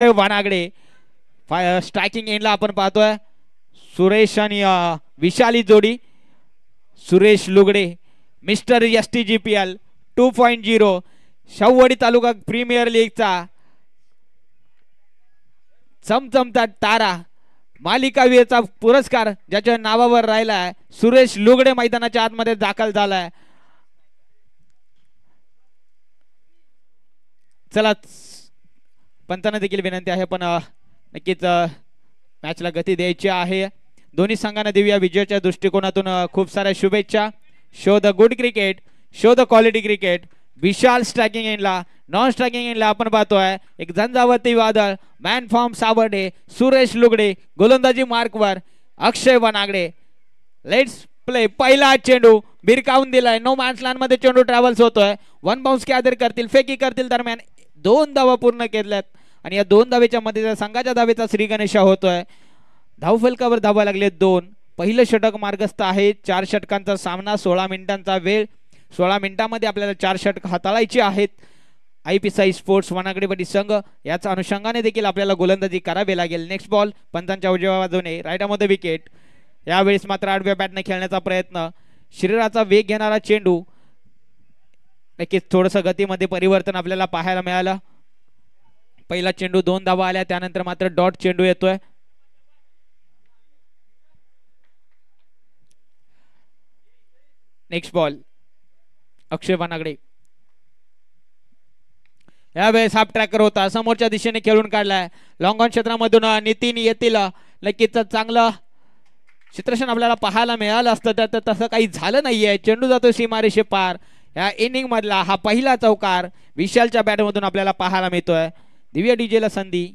वानागडे striking एंडला आपण पाहतोय सुरेश आणि विशाली जोडी. सुरेश लुगडे मिस्टर STGPL 2.0 शाहूवाडी तालुका प्रीमियर लीगचा चमचमता तारा मालिकावीरचा पुरस्कार ज्याच्या नावावर राहिलाय सुरेश लुगडे मैदानाच्या आतमध्ये दाखल झालाय. चला पंतांना देखील विनंती आहे पण नक्कीच मॅचला गती द्यायची आहे. दोन्ही संघांना देऊया विजयाच्या दृष्टिकोनातून खूप साऱ्या शुभेच्छा. Show the good cricket, show the quality cricket. Vishal striking एंडला, नॉन स्ट्रायकिंग एंडला आपण पाहतोय एक झंझावती वादळ मॅन फॉर्म सावर्डे, सुरेश लुगडे गोलंदाजी मार्कवर, अक्षय वनागडे. Let's play. पहिला चेंडू बिरकावून दिलाय. नो मॅच लाईन मध्ये चेंडू ट्रॅव्हल्स होतोय. वन बाउन्स कॅदर करतील, फेकी करतील. दरम्यान 2 धावा पूर्ण केल्यात आणि या 2 धावेच्या मध्ये संघाच्या धावेचा श्री गणेशा होतोय. धावफलकावर धावा लागले 2. पहिलं षटक मार्गस्थ आहे. 4 षटकांचा सामना, 16 मिनिटांचा वेळ. 16 मिनिटांमध्ये आपल्याला 4 षटक हाताळायची आहेत. IPSI स्पोर्ट्स वनागडेपट्टी संघ याच्या अनुषंगाने देखील आपल्याला गोलंदाजी करावी लागेल. नेक्स्ट बॉल पंतांच्या उजव्या बाजूने राईटमध्ये विकेट. यावेळेस मात्र आडव्या बॅटने खेळण्याचा प्रयत्न. शरीराचा वेग घेणारा चेंडू. नक्कीच थोडंसं गतीमध्ये परिवर्तन आपल्याला पाहायला मिळालं. पहिला चेंडू 2 धावा आल्या, त्यानंतर मात्र डॉट चेंडू येतोय. नेक्स्ट बॉल अक्षय वनागडे. यावेळेस हाफ ट्रॅकर होता, समोरच्या दिशेने खेळून काढलाय. लॉंग ऑन क्षेत्रामधून नितीन येतील. नक्कीच चांगलं चित्रशन आपल्याला पाहायला मिळालं असतं तर तसं काही झालं नाहीये. चेंडू जातो सीमारेषे पार. या इनिंग मधला हा पहिला चौकार विशालच्या बॅटमधून आपल्याला पाहायला मिळतोय. दिव्या डीजेला संधी.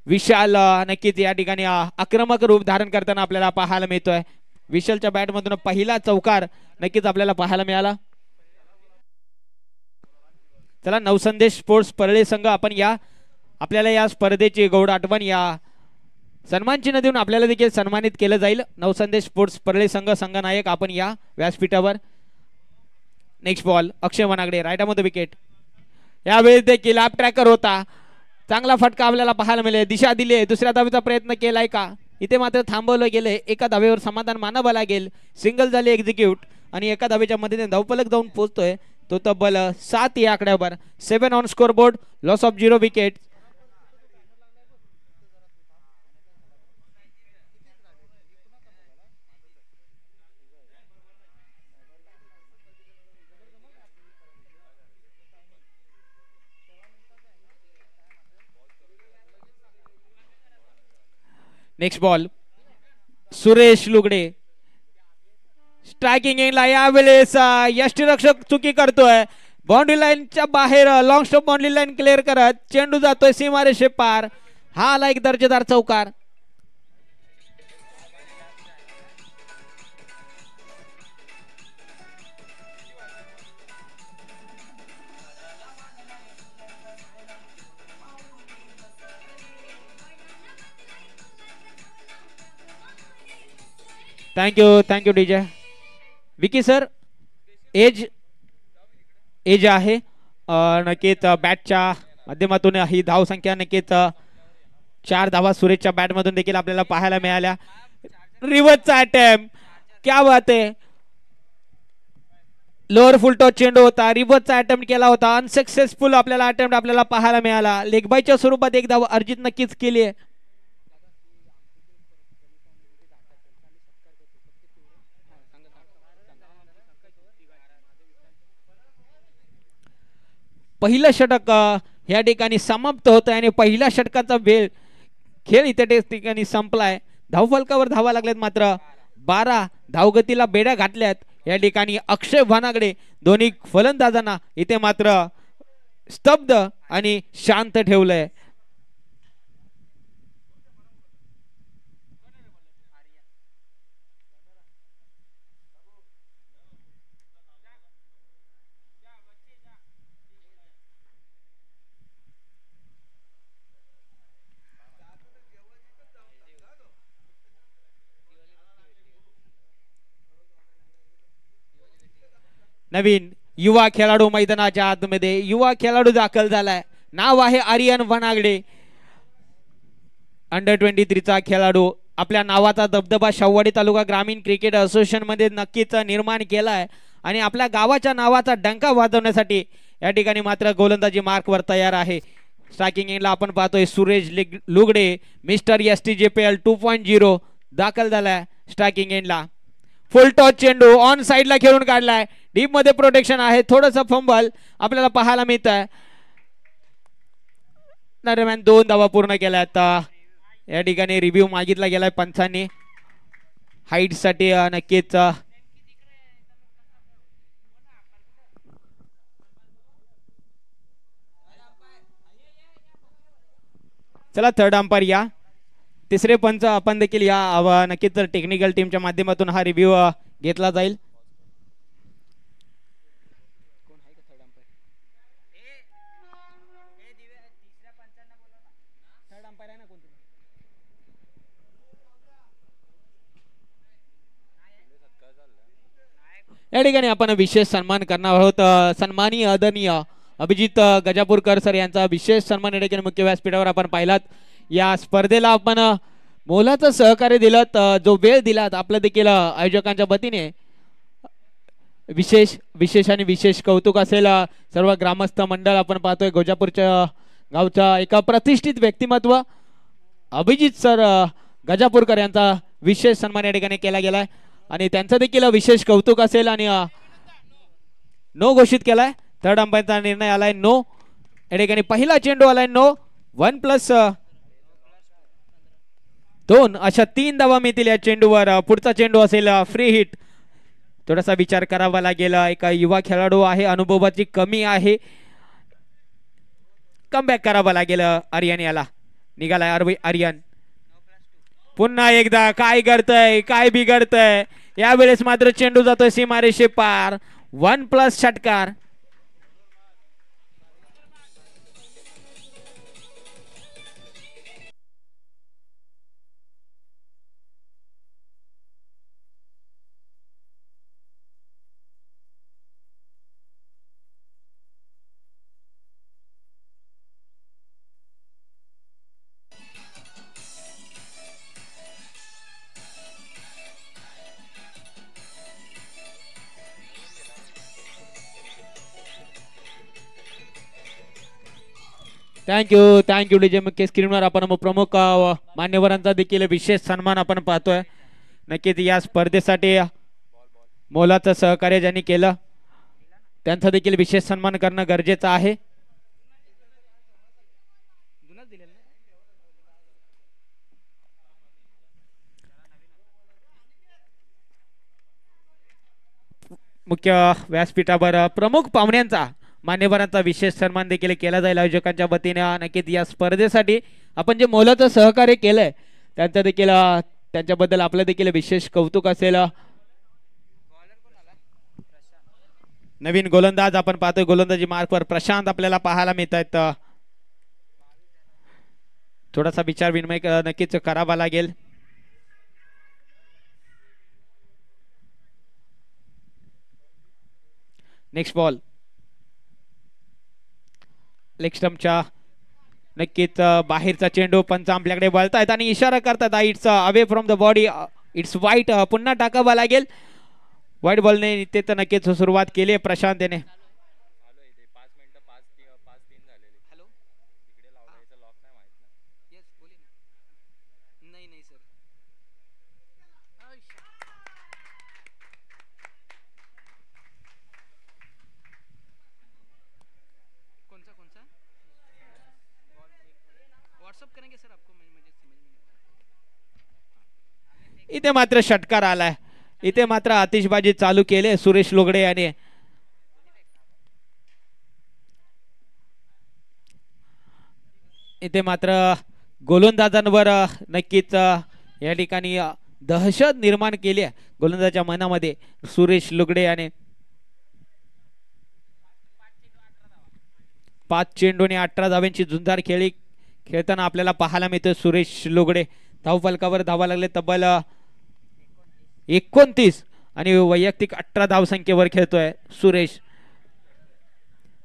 विशाल नक्कीच या ठिकाणी आक्रमक रूप धारण करताना आपल्याला पाहायला मिळतोय. विशालच्या बॅटमधून पहिला चौकार नक्कीच आपल्याला पाहायला मिळाला. चला नवसंदेश स्पोर्ट्स परळी संघ आपण या आपल्याला या स्पर्धेची गौड आठवण या सन्मान चिन्ह देऊन आपल्याला देखील सन्मानित केलं जाईल. नवसंदेश स्पोर्ट्स परळी संघ संघनायक आपण या व्यासपीठावर. नेक्स्ट बॉल अक्षय वनागडे राईटमध्ये विकेट. यावेळेस देखील आप ट्रॅकर होता, चांगला फटका आपल्याला पाहायला मिळेल. दिशा दिली, दुसऱ्या धावेचा प्रयत्न केलाय का, इथे मात्र थांबवलं गेले. एका धावेवर समाधान मानावं लागेल. सिंगल झाली एक्झिक्यूट आणि एका धावेच्या मदतीने धावफलक जाऊन पोहोचतोय तो तब्बल 7 या आकड्यावर. 7 on score board, loss of 0 wicket. Next ball Suresh लुगडे स्ट्रायकिंग एंडला. यावेळेस यष्टीरक्षक चुकी करतोय. बाउंड्री लाईनच्या बाहेर long stop boundary line clear करत चेंडू जातोय सीमारेषे पार. हा आला एक दर्जेदार चौकार. Thank you DJ Vicky sir. Edge आहे नक्कीच बॅटच्या माध्यमातून ही धाव संख्या नक्कीच 4 धावा सुरेशच्या बॅटमधून देखील आपल्याला पाहायला मिळाल्या. रिव्हर्सचा अटेम्प्ट, क्या बात आहे. लोअर फुल टॉस चेंडू होता, रिव्हर्सचा अटेम्प्ट केला होता. अनसक्सेसफुल आपल्याला अटेम्प्ट आपल्याला पाहायला मिळाला. लेगबायच्या स्वरूपात एक धाव अर्जित नक्कीच केली आहे. पहिलं षटक या ठिकाणी समाप्त होतं आणि पहिल्या षटकाचा वेळ खेळ इथे ठिकाणी संपलाय. धावफलकावर धावा लागल्यात मात्र 12 धावगतीला बेड्या घातल्यात या ठिकाणी अक्षय वनागडे. दोन्ही फलंदाजांना इथे मात्र स्तब्ध आणि शांत ठेवलंय. नवीन युवा खेळाडू मैदानाच्या आतमध्ये युवा खेळाडू दाखल झालाय. नाव आहे आर्यन वनागडे. अंडर 23 चा खेळाडू. आपल्या नावाचा दबदबा शाहूवाडी तालुका ग्रामीण क्रिकेट असोसिएशन मध्ये नक्कीच निर्माण केलाय आणि आपल्या गावाच्या नावाचा डंका वाजवण्यासाठी या ठिकाणी मात्र गोलंदाजी मार्कवर तयार आहे. स्ट्रायकिंग एंडला आपण पाहतोय सुरेश लुगडे मिस्टर STJPL 2.0 दाखल झालाय स्ट्रायकिंग एंडला. फुल टॉस चेंडू ऑन साइडला खेळून काढलाय. डीप मध्ये प्रोटेक्शन आहे. थोडंसं फंबल आपल्याला पाहायला मिळत आहे. दरम्यान 2 धावा पूर्ण केल्या. आता या ठिकाणी रिव्ह्यू मागितला गेलाय पंचांनी हाईट साठी. नक्कीच चला थर्ड अंपायर या. तिसरे पंच आपण देखील या. नक्कीच टेक्निकल टीमच्या माध्यमातून हा रिव्ह्यू घेतला जाईल. या ठिकाणी आपण विशेष सन्मान करणार आहोत. सन्माननीय आदरणीय अभिजित गजापूरकर सर यांचा विशेष सन्मान या ठिकाणी मुख्य व्यासपीठावर आपण पाहिलात. या स्पर्धेला आपण मोलाचं सहकार्य दिलात. जो वेळ दिलात आपल्या देखील आयोजकांच्या वतीने विशेष आणि विशेष कौतुक असेल. सर्व ग्रामस्थ मंडळ आपण पाहतोय. गोजापूरच्या गावचा एका प्रतिष्ठित व्यक्तिमत्व अभिजित सर गजापूरकर यांचा विशेष सन्मान या ठिकाणी केला गेलाय आणि त्यांचा देखील विशेष कौतुक असेल. आणि नो घोषित केलाय. थर्ड अंपायरचा निर्णय आलाय नो. या ठिकाणी पहिला चेंडू आलाय नो. 1+2 अशा 3 धावा मिळतील या चेंडूवर. पुढचा चेंडू असेल फ्री हिट. थोडासा विचार करावा लागेल. एका युवा खेळाडू आहे. अनुभवाची कमी आहे. कमबॅक करावा लागेल. आर्यन याला निघालाय. आर्यन पुन्हा एकदा काय करतय काय बिघडतय. यावेळेस मात्र चेंडू जातोय सीमारेषे पार. 1+ षटकार. थँक्यू डीजे मुख्य स्क्रीनवर आपण प्रमुख मान्यवरांचा देखील विशेष सन्मान आपण पाहतोय. नक्कीच या स्पर्धेसाठी मोलाचं सहकार्य ज्यांनी केलं त्यांचा देखील विशेष सन्मान करणं गरजेचं आहे. मुख्य व्यासपीठावर प्रमुख पाहुण्यांचा मान्यवरांचा विशेष सन्मान देखील केला जाईल आयोजकांच्या वतीने. नक्कीच या स्पर्धेसाठी आपण जे मोलाचं सहकार्य केलंय त्यांचा देखील त्यांच्याबद्दल आपलं देखील विशेष कौतुक असेल. नवीन गोलंदाज आपण पाहतोय. गोलंदाजी मार्कवर प्रशांत आपल्याला पाहायला मिळत आहेत. थोडासा विचार विनिमय नक्कीच करावा लागेल. नेक्स्ट बॉल लेग स्टंपच्या नक्कीच बाहेरचा चेंडू. पंच आपल्याकडे वळतायत आणि इशारा करतात it's away from the body. It's वाईट. पुन्हा टाकावा लागेल. वाईट बॉलने ते तर नक्कीच सुरुवात केली आहे प्रशांत याने. इथे मात्र षटकार आलाय. इथे मात्र आतिषबाजी चालू केले सुरेश लोगडे याने. इथे मात्र गोलंदाजांवर नक्कीच या ठिकाणी दहशत निर्माण केली आहे गोलंदाजाच्या मनामध्ये सुरेश लुगडे याने. 5 चेंडूने 18 धावांची झुंजार खेळताना आपल्याला पाहायला मिळतं सुरेश लुगडे. धावफलकावर धावा लागले तब्बल 29 आणि वैयक्तिक 18 धावसंख्येवर खेळतोय सुरेश.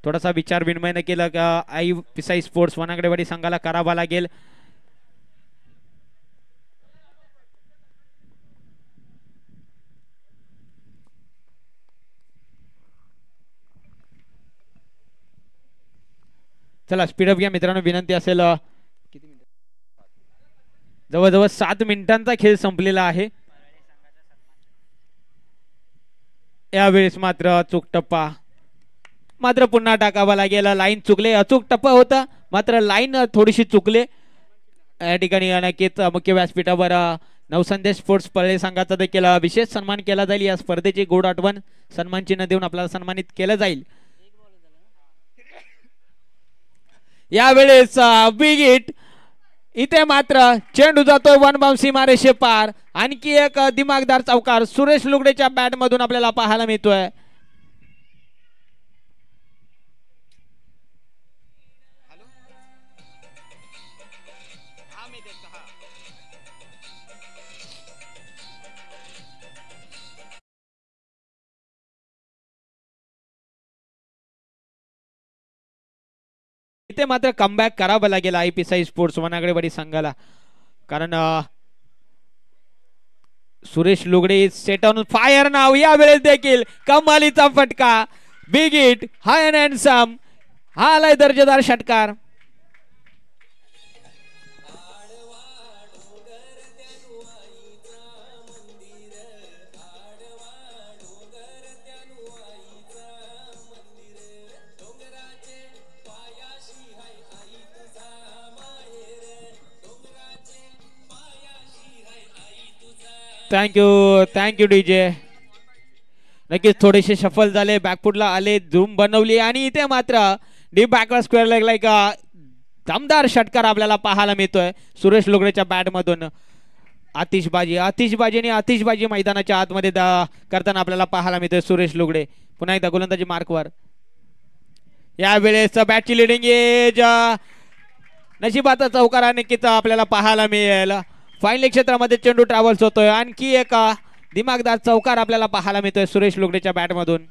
थोडासा विचार विनिमय केलं का आई पिसाई स्पोर्ट्स वनागडेवाडी संघाला करावा लागेल. चला स्पीडअप घ्या मित्रांनो, विनंती असेल. जवळजवळ 7 मिनिटांचा खेळ संपलेला आहे. यावेळेस मात्र अचूक टप्पा मात्र पुन्हा टाकावा लागेल. लाईन चुकले, अचूक टप्पा होता मात्र लाईन थोडीशी चुकले. या ठिकाणी नक्कीच मुख्य व्यासपीठावर नवसंदेश स्पोर्ट्स पळळे संघाचा देखील विशेष सन्मान केला जाईल. या स्पर्धेची गोड आठवण सन्मान चिन्ह देऊन आपल्याला सन्मानित केलं जाईल. यावेळेस बिग हिट. इथे मात्र चेंडू जातोय वन बाउन्सी मारेशे पार. आणखी एक दिमागदार चौकार सुरेश लुगडेच्या बॅट मधून आपल्याला पाहायला मिळतोय. इथे मात्र कमबॅक करावं लागेल आयपीसाई स्पोर्ट्स वनागडेवाडी संघाला, कारण सुरेश लुगडे सेट ऑन फायर नाव. यावेळेस देखील कमालीचा फटका. Big hit, high and handsome. हा आलाय दर्जेदार षटकार. Thank you DJ. नक्कीच थोडेसे शफल झाले, बॅकफुटला आले, झूम बनवली आणि इथे मात्र deep backward square leg like दमदार षटकार आपल्याला पाहायला मिळतोय सुरेश लुगडेच्या बॅट मधून. आतिषबाजी मैदानाच्या आतमध्ये करताना आपल्याला पाहायला मिळतोय सुरेश लुगडे. पुन्हा एकदा गोलंदाजी मार्कवर. यावेळेस बॅटची लिडिंग एज, नशिबाचा चौकार नक्कीच आपल्याला पाहायला मिळेल. फायनल क्षेत्रामध्ये चेंडू ट्रॅव्हल्स होतोय. आणखी एक दिमागदार चौकार आपल्याला पाहायला मिळतोय सुरेश लुगडेच्या बॅट मधून.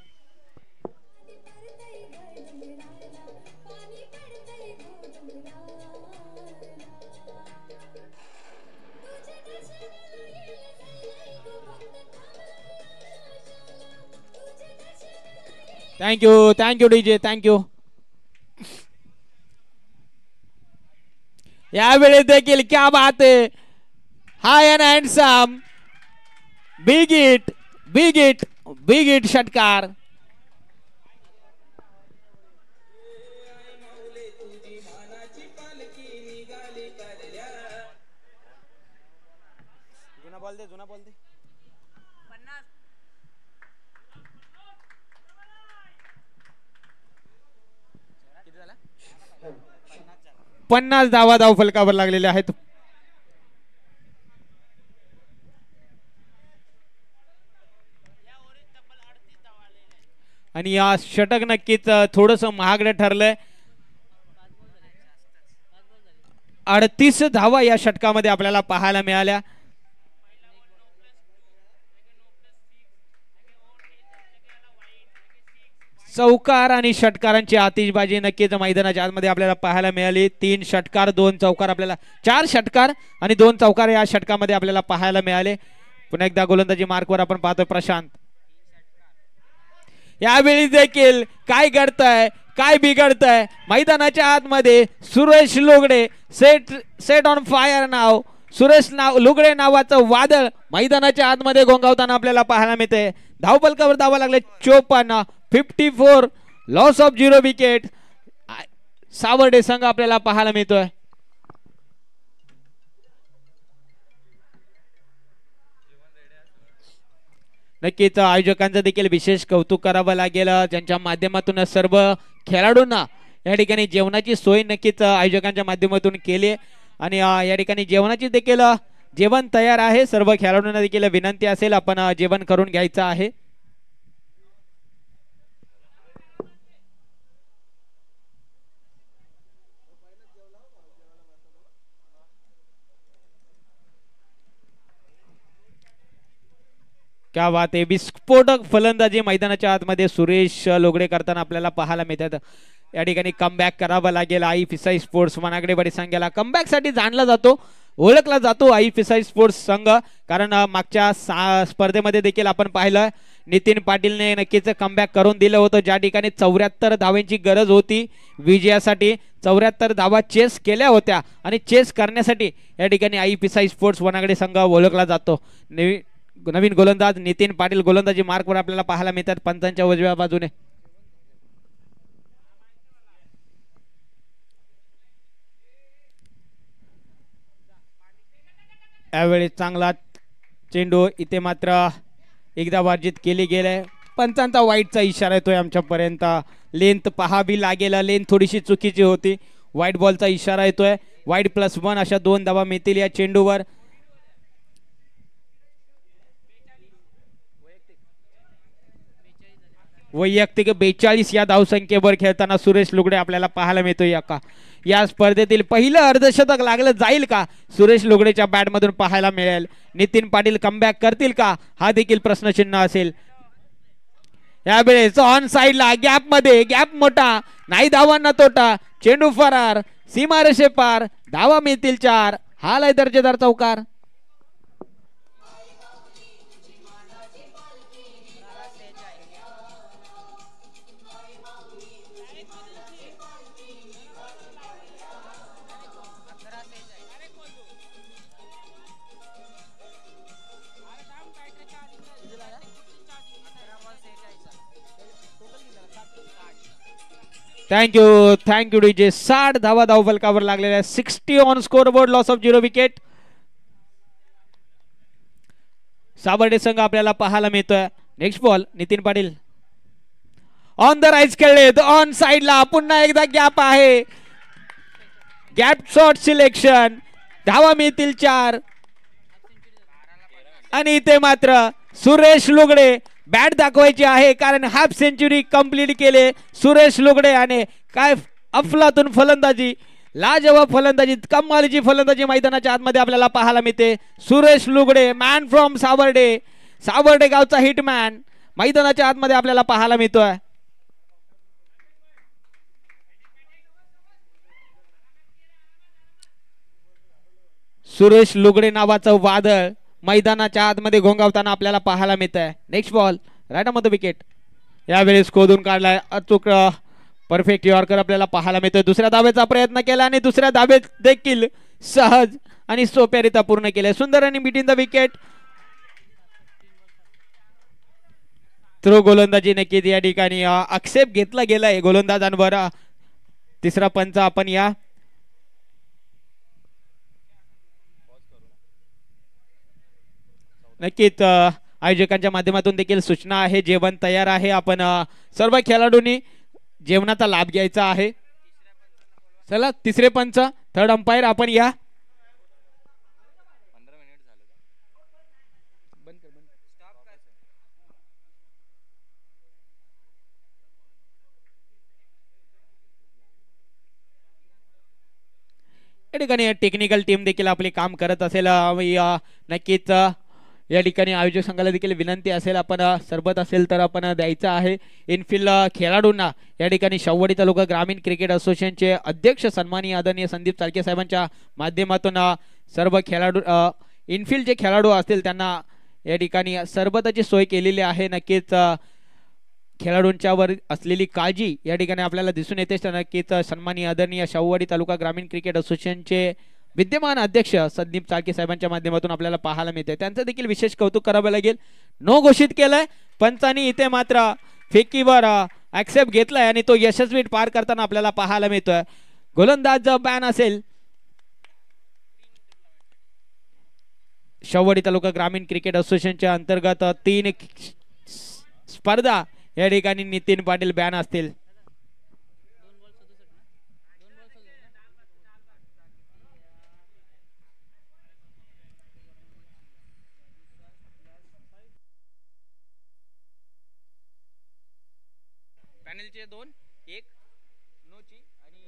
Thank you DJ, thank you. यावेळेस देखील क्या बात है, हाय अँड हँडसम. बिग हिट षटकार. जुना बॉल दे. 50 धावा धाव फलकावर लागलेले आहेत. आणि या षटक नक्कीच थोडस महागडं ठरलंय. 38 धावा या षटकामध्ये आपल्याला पाहायला मिळाल्या. चौकार आणि षटकारांची आतिषबाजी नक्कीच मैदानाच्या आतमध्ये आपल्याला पाहायला मिळाली. 3 षटकार 2 चौकार आपल्याला 4 षटकार आणि 2 चौकार या षटकामध्ये आपल्याला पाहायला मिळाले. पुन्हा एकदा गोलंदाजी मार्कवर आपण पाहतो प्रशांत. यावेळी देखील काय घडतंय, काय बिघडतंय मैदानाच्या आतमध्ये. सुरेश लुगडे सेट ऑन फायर नाव. सुरेश लुगडे नावाचं वादळ मैदानाच्या आतमध्ये गोंगावताना आपल्याला पाहायला मिळते. धावफलकावर धावा लागले 54. 54 लॉस ऑफ 0 विकेट. सावर्डे संघ आपल्याला पाहायला मिळतोय. नक्कीच आयोजकांचं देखील विशेष कौतुक करावं लागेल, ज्यांच्या माध्यमातून सर्व खेळाडूंना या ठिकाणी जेवणाची सोय नक्कीच आयोजकांच्या माध्यमातून केली. आणि या ठिकाणी जेवणाची देखील जेवण तयार आहे. सर्व खेळाडूंना देखील विनंती असेल आपण जेवण करून घ्यायचं आहे. क्या बात आहे. विस्फोटक फलंदाजी मैदानाच्या आतमध्ये सुरेश लोगडे करताना आपल्याला पाहायला मिळतात. या ठिकाणी कमबॅक करावा लागेल. आई फिसाई स्पोर्ट्स मनाकडे बडी संघाला कमबॅक साठी जाणला जातो, ओळखला जातो आई फिसाई स्पोर्ट्स संघ. कारण मागच्या स्पर्धेमध्ये देखील आपण पाहिलं नितीन पाटीलने नक्कीच कमबॅक करून दिलं होतं. ज्या ठिकाणी 74 धावांची गरज होती विजयासाठी, 74 धावा चेस केल्या होत्या आणि चेस करण्यासाठी या ठिकाणी आई फिसाई स्पोर्ट्स वनागडे संघ ओळखला जातो. नवीन गोलंदाज नितीन पाटील गोलंदाजी मार्कवर आपल्याला पाहायला मिळतात पंचांच्या उजव्या बाजूने. यावेळी चांगला चेंडू इथे मात्र एकदा वर्जित केली गेले. पंचांचा वाईटचा इशारा येतोय आमच्यापर्यंत. लेंथ पहावी लागेल, लेंथ थोडीशी चुकीची होती. व्हाईट बॉलचा इशारा येतोय. वाईट +1 अशा 2 धावा मिळतील या चेंडूवर. वैयक्तिक 42 या धावसंख्येवर खेळताना सुरेश लुगडे आपल्याला पाहायला मिळतोय. या स्पर्धेतील पहिलं अर्धशतक लागलं जाईल का सुरेश लुगडेच्या बॅटमधून पाहायला मिळेल. नितीन पाटील कमबॅक करतील का हा देखील प्रश्नचिन्ह असेल. यावेळेस ऑन साइडला गॅप मध्ये गॅप मोठा नाही, धावांना तोटा, चेंडू फरार, सीमारेषे पार, धावा मिळतील 4. हा लय दर्जेदार चौकार. Thank you DJ. 60 धावा धावफलकावर लागलेल्या 60 on score board. Loss of 0 wicket. Sabarde संघ आपल्याला पाहायला मिळतोय. Next ball Nitin Patil on the rise खेळले, ऑन साइडला पुन्हा एकदा गॅप आहे. गॅप शॉट सिलेक्शन, धावा मिळतील 4. आणि इथे मात्र सुरेश लुगडे बॅट दाखवायची आहे कारण हाफ सेंचुरी कंप्लीट केले सुरेश लुगडे. आणि काय अफलातून फलंदाजी, लाजवाब फलंदाजी, कमालीची फलंदाजी मैदानाच्या आतमध्ये आपल्याला पाहायला मिळते. सुरेश लुगडे मॅन फ्रॉम सावर्डे, सावर्डे गावचा हिटमॅन मैदानाच्या आतमध्ये आपल्याला पाहायला मिळतोय. सुरेश लुगडे नावाचं वादळ मैदानाच्या आतमध्ये घोंगावताना आपल्याला पाहायला मिळत आहे. नेक्स्ट बॉल राईट मध्ये विकेट. यावेळेस खोदून काढलाय, अचूक परफेक्ट यॉर्कर आपल्याला पाहायला मिळतोय. दुसऱ्या धावेचा प्रयत्न केला आणि दुसऱ्या धावेत देखील सहज आणि सोप्यारित्या पूर्ण केले. सुंदर आणि बिटवीन द विकेट. थ्रो गोलंदाजी नक्कीच या ठिकाणी आक्षेप घेतला गेलाय गोलंदाजांवर. तिसरा पंच आपण या नक्कीच आयोजकांच्या माध्यमातून देखील सूचना आहे. जेवण तयार आहे. आपण सर्व खेळाडूंनी जेवणाचा लाभ घ्यायचा आहे. चला तिसरे पंच थर्ड अंपायर आपण या. या ठिकाणी टेक्निकल टीम देखील आपले काम करत असेल. नक्कीच या ठिकाणी आयोजक संघाला देखील विनंती असेल आपण सरबत असेल तर आपण द्यायचं आहे. इनफिल खेळाडूंना या ठिकाणी शाहूवाडी तालुका ग्रामीण क्रिकेट असोसिएशनचे अध्यक्ष सन्माननीय आदरणीय संदीप चाळके साहेबांच्या माध्यमातून सर्व खेळाडू इनफिल जे खेळाडू असतील त्यांना या ठिकाणी सरबताची सोय केलेली आहे. नक्कीच खेळाडूंच्या वर असलेली काळजी या ठिकाणी आपल्याला दिसून येते. नक्कीच सन्माननीय आदरणीय शाहूवाडी तालुका ग्रामीण क्रिकेट असोसिएशनचे विद्यमान अध्यक्ष संदीप चाळके साहेबांच्या माध्यमातून आपल्याला पाहायला मिळते. त्यांचं देखील विशेष कौतुक करावं लागेल. नो घोषित केलंय पंचांनी इथे मात्र फेकीवर ऍक्सेप्ट घेतलाय आणि तो यशस्वी पार करताना आपल्याला पाहायला मिळतोय. गोलंदाज बॅन असेल. शाहूवाडी तालुका ग्रामीण क्रिकेट असोसिएशनच्या अंतर्गत 3 स्पर्धा या ठिकाणी नितीन पाटील बॅन असतील. पॅनलचे 2 1 नोची आणि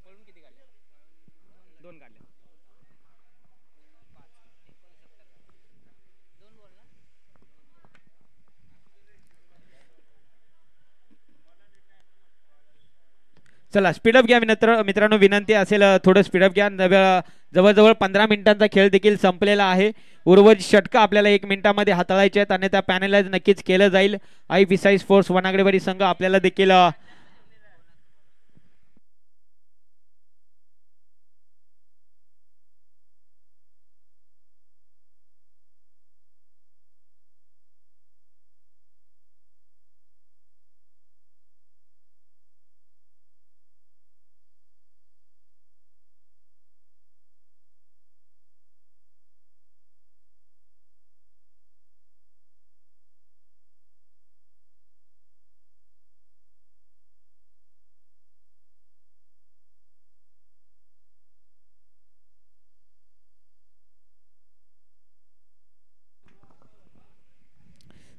पळून किती काढले 2 काढले. चला स्पीडअप घ्या मित्रांनो, विनंती असेल थोडं स्पीडअप घ्या. जवळजवळ 15 मिनिटांचा खेळ देखील संपलेला आहे. उर्वरित षटकं आपल्याला 1 मिनिटामध्ये हाताळायचे आहेत आणि त्या पॅनलाइज नक्कीच केलं जाईल. IPSI स्पोर्ट्स वनागडेवाडी संघ आपल्याला देखील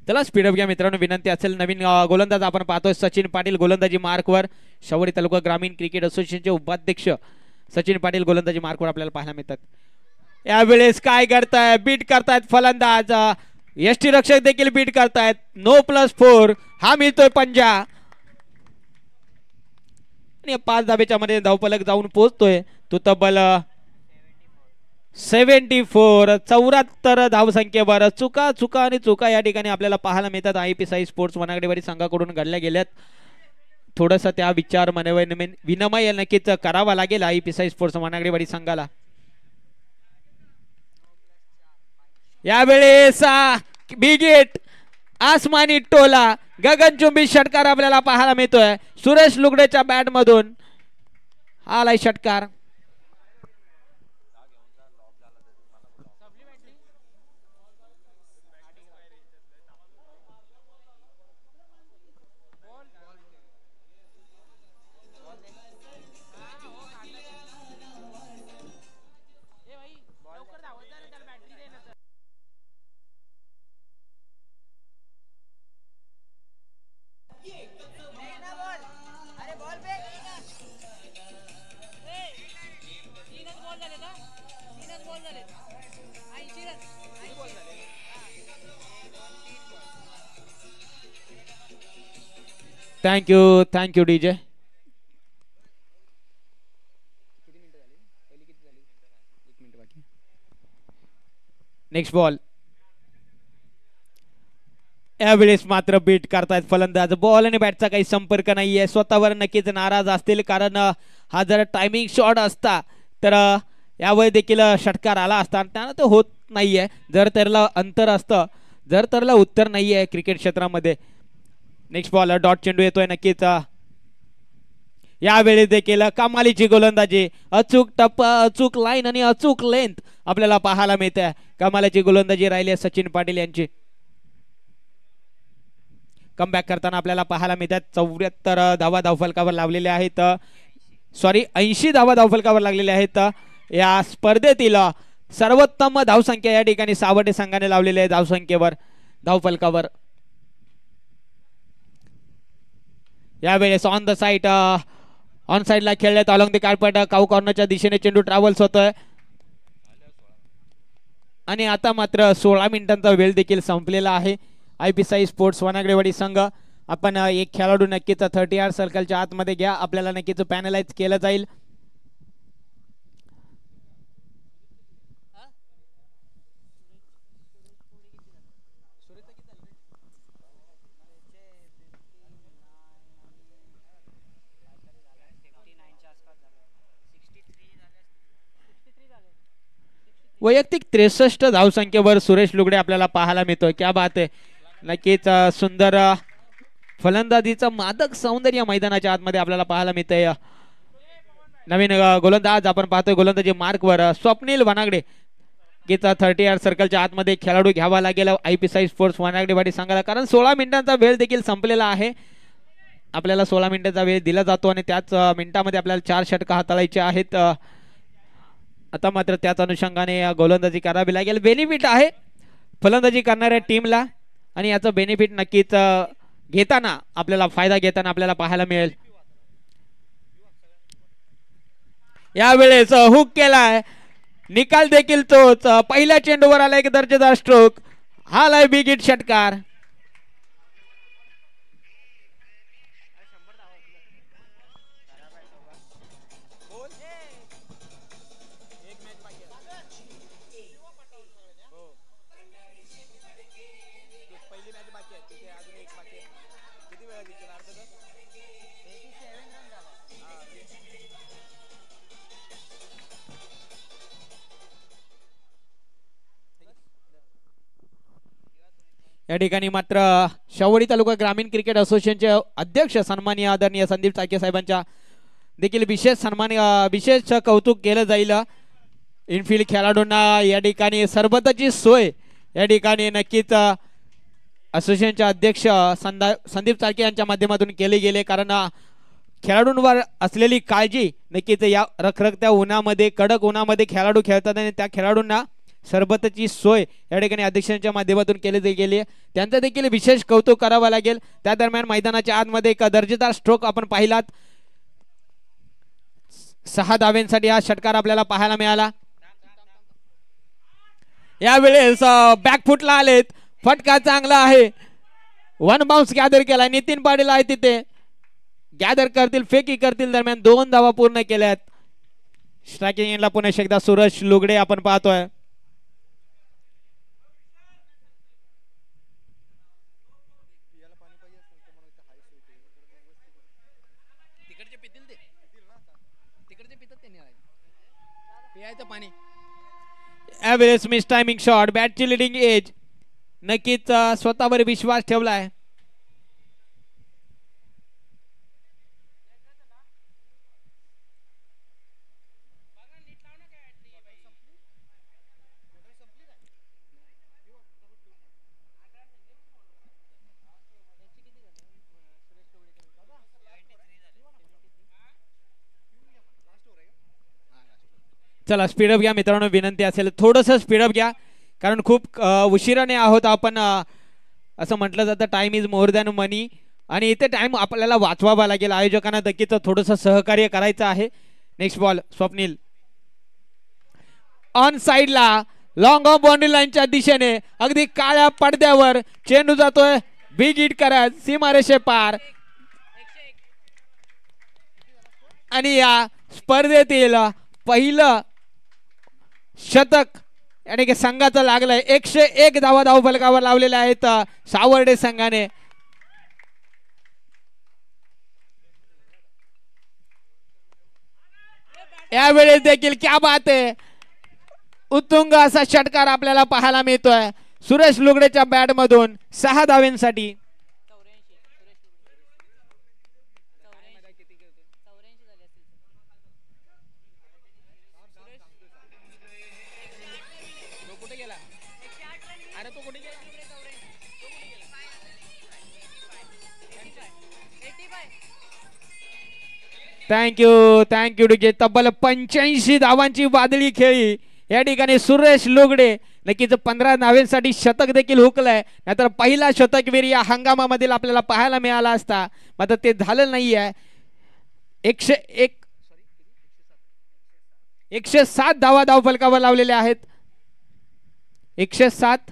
चला स्पीडअप घ्या मित्रांनो, विनंती असेल. नवीन गोलंदाज आपण पाहतोय सचिन पाटील गोलंदाजी मार्कवर. शवरी तालुका ग्रामीण क्रिकेट असोसिएशनचे उपाध्यक्ष सचिन पाटील गोलंदाजी मार्कवर आपल्याला पाहायला मिळतात. यावेळेस काय करताय, बीट करतायत फलंदाज. यष्टी रक्षक देखील बीट करतायत. नो +4 हा मिळतोय पंजा आणि 5 धाब्याच्या मध्ये धावफलक जाऊन पोहोचतोय तो तब्बल 74 74 धावसंख्येवर. चुका आणि चुका या ठिकाणी आपल्याला पाहायला मिळतात. IPSI स्पोर्ट्स वनागडेवाडी संघाकडून घडल्या गेल्यात. थोडंसं त्या विचार विनिमय नक्कीच करावा लागेल IPSI स्पोर्ट्स वनागडेवाडी संघाला. यावेळेस बिग हिट, आसमानी टोला, गगनचुंबी षटकार आपल्याला पाहायला मिळतोय. सुरेश लुगडेच्या बॅट मधून आलाय षटकार. Thank you DJ. Next ball. यावेळेस मात्र बीट करतायत फलंदाज. बॉल आणि बॅटचा काही संपर्क नाहीये. स्वतःवर नक्कीच नाराज असतील, कारण हा जर टायमिंग शॉट असता तर यावेळी देखील षटकार आला असता. त्यानं ते होत नाहीये. जर त्याला अंतर असतं, जर त्याला उत्तर नाहीये क्रिकेट क्षेत्रामध्ये. नेक्स्ट बॉल डॉट चेंडू येतोय नक्कीच. यावेळी देखील कमालीची गोलंदाजी. अचूक टप्पा, अचूक लाईन आणि अचूक लेंथ आपल्याला पाहायला मिळते. कमालीची गोलंदाजी राहिली आहे सचिन पाटील यांची. कमबॅक करताना आपल्याला पाहायला मिळतात. 74 धावा धावफलकावर लावलेले आहेत. 80 धावा धावफलकावर लागलेले आहेत. या स्पर्धेतील सर्वोत्तम धावसंख्या या ठिकाणी सावटे संघाने लावलेली आहे धावसंख्येवर, धावफलकावर. यावेळेस ऑन द साइड, ऑन साइडला खेळण्यात अलॉंग द कार्पेट, काऊ कॉर्नरच्या दिशेने चेंडू ट्रॅव्हल्स होतोय. आणि आता मात्र 16 मिनिटांचा वेळ देखील संपलेला आहे. IPSI स्पोर्ट्स वनागडेवाडी संघ, आपण एक खेळाडू नक्कीच 30 यार्ड सर्कलच्या आतमध्ये घ्या. आपल्याला नक्कीच पॅनलाइज केलं जाईल. वैयक्तिक 63 धावसंख्येवर सुरेश लुगडे आपल्याला पाहायला मिळतोय. क्या बात आहे. नक्कीच सुंदर फलंदाजीचं मादक सौंदर्य मैदानाच्या आतमध्ये आपल्याला पाहायला मिळतंय. नवीन गोलंदाज आपण पाहतोय गोलंदाजी मार्कवर स्वप्नील वनागडे. गीता 30 यार्ड सर्कलच्या आतमध्ये खेळाडू घ्यावा लागेल IPSI स्पोर्ट्स वनागडेवाडी संघाला, कारण 16 मिनिटांचा वेळ देखील संपलेला आहे. आपल्याला 16 मिनिटांचा वेळ दिला जातो आणि त्याच मिनिटामध्ये आपल्याला 4 षटकं हाताळायचे आहेत. आता मात्र त्याच अनुषंगाने गोलंदाजी करावी लागेल. बेनिफिट आहे फलंदाजी करणाऱ्या टीमला आणि याचं बेनिफिट नक्कीच घेताना आपल्याला फायदा घेताना आपल्याला पाहायला मिळेल. यावेळेस हुक केलाय, निकाल देखील तोच. पहिल्या चेंडूवर आला एक दर्जेदार स्ट्रोक, हा लाय बिग हिट षटकार. या ठिकाणी मात्र शावडी तालुका ग्रामीण क्रिकेट असोसिएशनचे अध्यक्ष सन्माननीय आदरणीय संदीप चाके साहेबांच्या देखील विशेष कौतुक केलं जाईल। इनफिल्ड खेळाडूंना या ठिकाणी सरबताची सोय या ठिकाणी नक्कीच असोसिएशनचे अध्यक्ष संदीप चाके यांच्या माध्यमातून केले गेले, कारण खेळाडूंवर असलेली काळजी नक्कीच या रखरखत्या उन्हामध्ये कडक उन्हामध्ये खेळाडू खेळतात आणि त्या खेळाडूंना सरबताची सोय या ठिकाणी अध्यक्षांच्या माध्यमातून केली गेली आहे, त्यांचं देखील विशेष कौतुक करावं लागेल। त्या दरम्यान मैदानाच्या आतमध्ये एक दर्जेदार स्ट्रोक आपण पाहिलात, 6 धाव्यांसाठी हा षटकार आपल्याला पाहायला मिळाला। यावेळेस बॅकफुटला आलेत, फटका चांगला आहे, 1 बाउन्स गॅदर केला, नितीन पाटील आहे तिथे, गॅदर करतील फेकी करतील, दरम्यान 2 धावा पूर्ण केल्यात। स्ट्रायकिंग एंडला पुन्हा एकदा सुरेश लुगडे आपण पाहतोय। यावेळेस मिस टायमिंग शॉट, बॅटची लिडिंग एज, नक्कीच स्वतःवर विश्वास ठेवलाय। चला स्पीडअप घ्या मित्रांनो, विनंती असेल थोडंसं स्पीडअप घ्या, कारण खूप उशिराने आहोत आपण। असं म्हटलं जातं टाइम इज मोर दॅन मनी, आणि इथे टाइम आपल्याला वाचवावा लागेल। आयोजकांना नक्कीच थोडंसं सहकार्य करायचं आहे। नेक्स्ट बॉल स्वप्नील ऑन साइडला, लॉंग ऑफ बाउंड्री लाईनच्या दिशेने अगदी काळ्या पडद्यावर चेंडू जातोय, बिग हिट करत सीमारेषे पार, आणि या स्पर्धेतील पहिलं शतक यानी की संघाचं लागलंय। 101 धावा धावफलकावर लावलेल्या आहेत सावर्डे संघाने। यावेळेस देखील क्या बात आहे, उत्तुंग असा षटकार आपल्याला पाहायला मिळतोय सुरेश लुगडेच्या बॅट मधून 6 धाव्यांसाठी। Thank you DJ. तब्बल 85 धावांची वादळी खेळी या ठिकाणी सुरेश लुगडे, नक्कीच 15 धावांसाठी शतक देखील हुकलंय, नाहीतर पहिला शतकवीर या हंगामामधील आपल्याला पाहायला मिळाला असता, मात्र ते झालं नाहीये। 107 धावा धावफलकावर लावलेल्या आहेत, 107।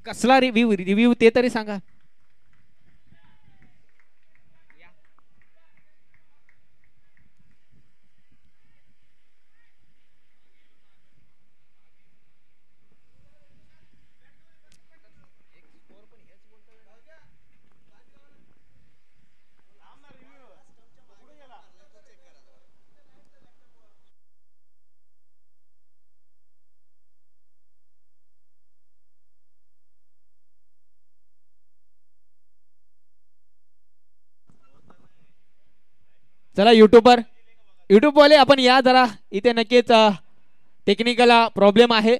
कसला रिव्ह्यू ते तरी सांगा। चला युट्यूब वाले आपण या जरा, इथे नक्कीच टेक्निकल प्रॉब्लेम आहे।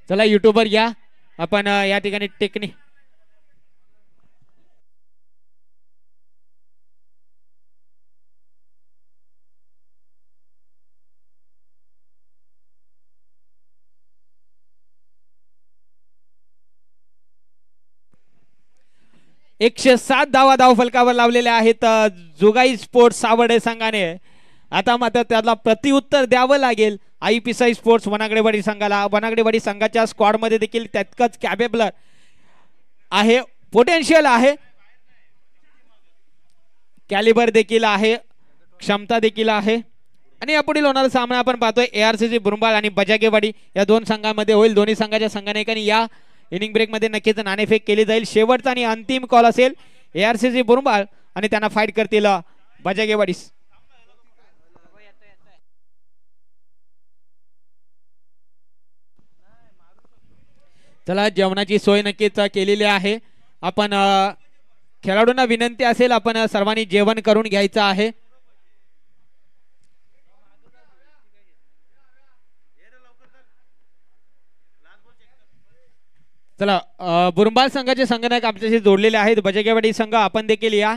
चला युट्यूबर या आपण या ठिकाणी टेक्निक एकशे 7 धावा धावफलकावर लावलेल्या आहेत जोगाई स्पोर्ट्स सावर्डे संघाने। आता मात्र त्याला प्रतिउत्तर द्यावं लागेल आईपीसाई स्पोर्ट्स वनागडेवाडी संघाला। वनागडेवाडी संघाच्या स्क्वॉड मध्ये देखील तितकंच कॅपेबल आहे, पोटेन्शियल आहे, कॅलिबर देखील आहे, क्षमता देखील आहे। आणि यापुढील होणारा सामना आपण पाहतोय एआरसीसी बुरंबाळ आणि बजागेवाडी या दोन संघांमध्ये होईल। दोन्ही संघाच्या संघानायकांनी इनिंग ब्रेक मध्ये नक्कीच नाणेफेक केली जाईल. शेवटचा आणि अंतिम कॉल असेल ARCC बुरुंबाळ आणि त्यांना फाईट करतील बजागेवाडीस. चला जेवणाची सोय नक्कीच केलेली आहे. आपण खेळाडूंना विनंती असेल आपण सर्वांनी जेवण करून घ्यायचं आहे. चला बुरुंबाळ संघाचे संघनायक आमच्याशी जोडलेले आहेत. बजागेवाडी संघ आपण देखील या.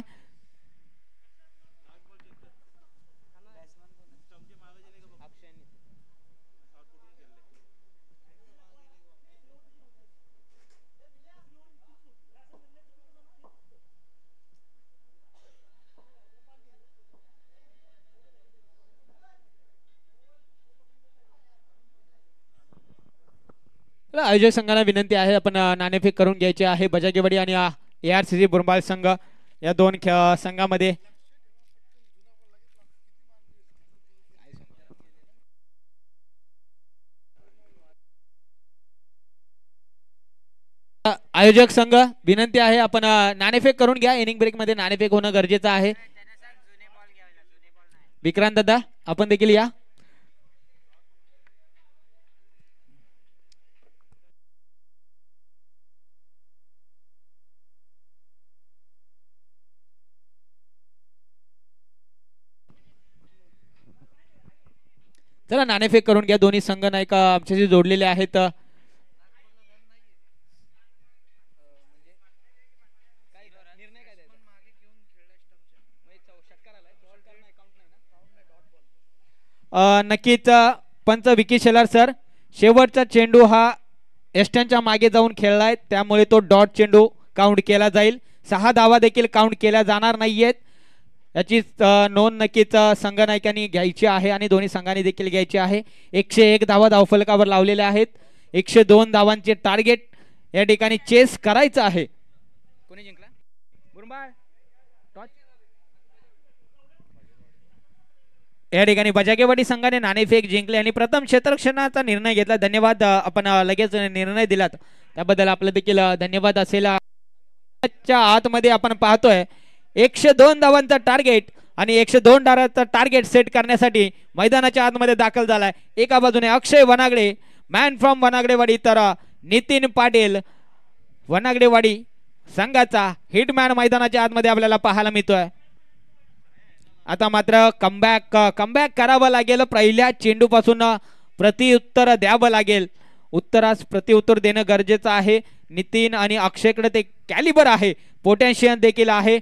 आयोजक संघाला विनंती आहे आपण नाणेफेक करून घ्यायची आहे. बजागेवाडी आणि ARCC बुरुंबाळ संघ या दोन संघामध्ये आयोजक संघ विनंती आहे आपण नाणेफेक करून घ्या. इनिंग ब्रेक मध्ये नाणेफेक होणं गरजेचं आहे. विक्रांत दादा आपण देखील या. चला नाणेफेक करून घ्या. दोन्ही संघ नायक आमच्याशी जोडलेले आहेत. नक्कीच पंच विकी शेलार सर, शेवटचा चेंडू हा एस्टनच्या मागे जाऊन खेळलाय त्यामुळे तो डॉट चेंडू काउंट केला जाईल. 6 धावा देखील काउंट केल्या जाणार नाहीयेत. याची नोंद नक्कीच संघ नायकांनी घ्यायची आहे आणि दोन्ही संघांनी देखील घ्यायची आहे. 101 धावा धावफलकावर लावलेल्या आहेत. 102 धावांचे टार्गेट या ठिकाणी चेस करायचं आहे. कोणी जिंकला? बुरुंबाळ. या ठिकाणी बजागेवाडी संघाने नाणेफेक जिंकले आणि प्रथम क्षेत्ररक्षणाचा निर्णय घेतला. धन्यवाद, आपण लगेच निर्णय दिलात त्याबद्दल आपलं देखील धन्यवाद असेल. आतमध्ये आपण पाहतोय 102 धावांचा टार्गेट आणि 102 धावांचा टार्गेट सेट करण्यासाठी मैदानाच्या आतमध्ये दाखल झालाय. एका बाजूने अक्षय वनागडे मॅन फ्रॉम वनागडेवाडी, तर नितीन पाटील वनागडेवाडी संघाचा हिटमॅन मैदानाच्या आतमध्ये आपल्याला पाहायला मिळतोय. आता मात्र कमबॅक करावं लागेल. पहिल्या चेंडू पासून प्रतिउत्तर द्यावं लागेल. उत्तरास प्रतिउत्तर देणं गरजेचं आहे. नितीन आणि अक्षयकडे ते कॅलिबर आहे, पोटॅन्शियल देखील आहे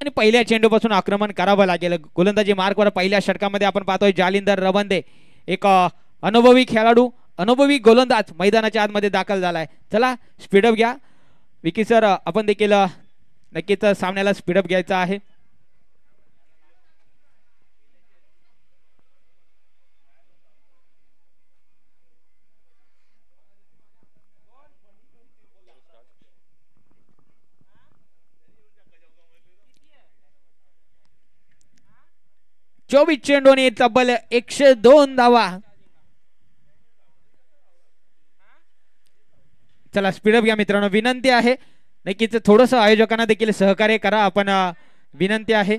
आणि पहिल्या चेंडूपासून आक्रमण करावं लागेल. गोलंदाजी मार्कवर पहिल्या षटकामध्ये आपण पाहतोय जालिंदर रवंदे, एक अनुभवी खेळाडू, अनुभवी गोलंदाज मैदानाच्या आतमध्ये दाखल झालाय. चला स्पीडअप घ्या विकी सर, आपण देखील नक्कीच सामन्याला स्पीडअप घ्यायचा आहे. चोवीस चेंडूने तब्बल 102 धावा. चला स्पीडअप घ्या मित्रांनो, विनंती आहे नक्कीच थोडंसं आयोजकांना देखील सहकार्य करा, आपण विनंती आहे.